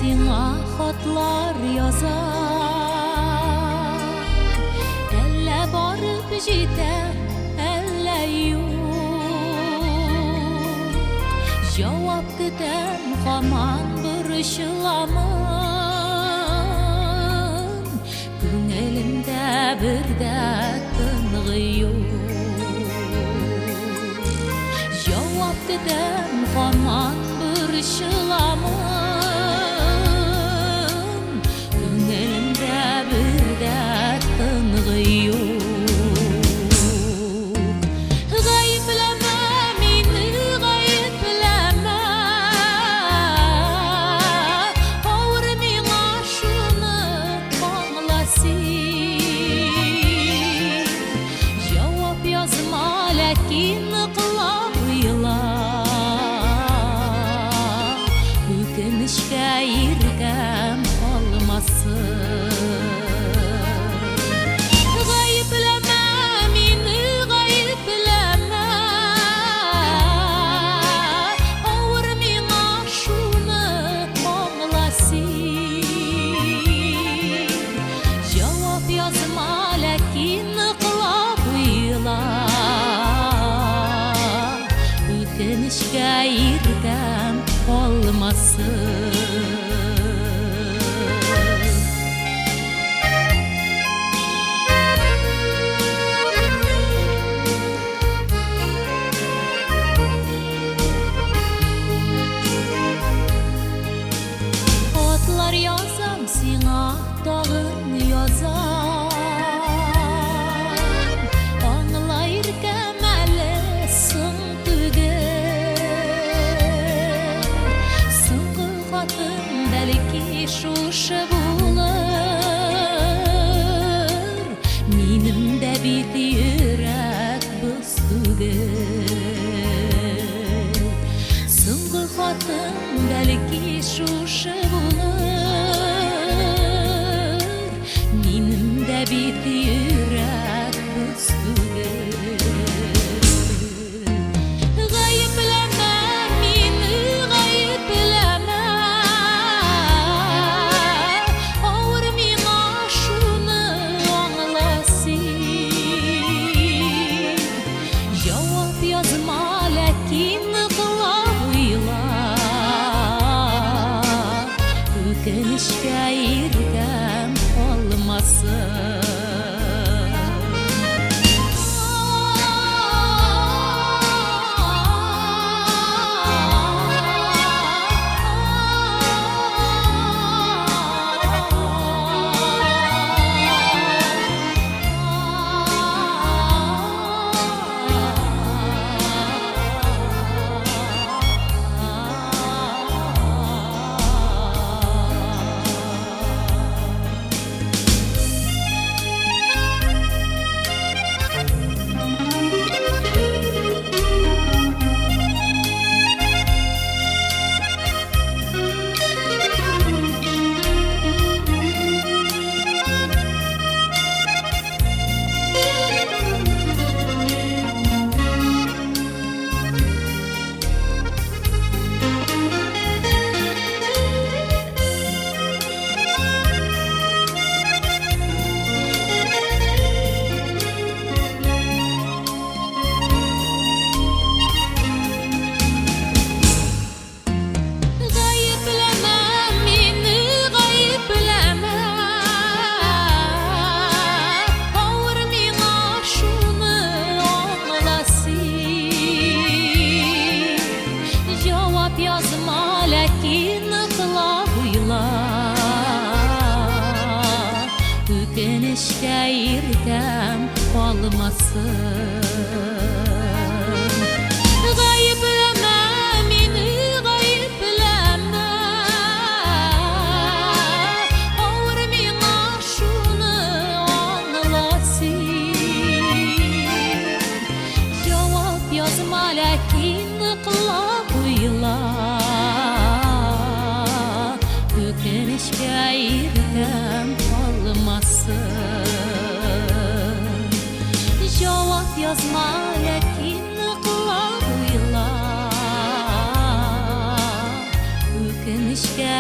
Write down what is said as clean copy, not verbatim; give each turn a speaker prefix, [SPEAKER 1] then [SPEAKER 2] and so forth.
[SPEAKER 1] Сиңа хатлар язар, әллә барып җитә, әллә юк. Җавап көтәм һаман борчыламын, күңелемдә бер дә тынлык юк. Җавап көтәм һаман борчыламын, күңелемдә бер дә тынлык юк. Гаепләмә мине, гаепләмә, авыр миңа шуны аңла син. Җавап язма, ләкин ныклап уйла, өкенечкә иркәм калмасын. Гаепләмә мине, гаепләмә, авыр миңа шуны аңла син. Җавап язма, ләкин ныклап уйла, өкенечкә иркәм калмасын. Хатлар язам сиңа, тагын язам, аңла иркәм әле соң түгел. Соңгы хатым бәлки шушы булыр, минем дә бит йөрәк боз түгел. Соңгы хатым бәлки шушы булыр, минем дә бит йөрәк боз түгел. Гаепләмә мине, гаепләмә, авыр миңа шуны аңла син. Җавап язма, ләкин ныклап уйла, өкенечкә иркәм калмасын. Гаепләмә мине, гаепләмә, авыр миңа шуны аңла син. Җавап язма, ләкин ныклап уйла, өкенечкә иркәм калмасын. Гаепләмә мине, гаепләмә, авыр миңа шуны аңла син. Җавап язма, ләкин ныклап уйла, өкенечкә иркәм калмасын. Җавап язма, ләкин ныклап уйла, өкенечкә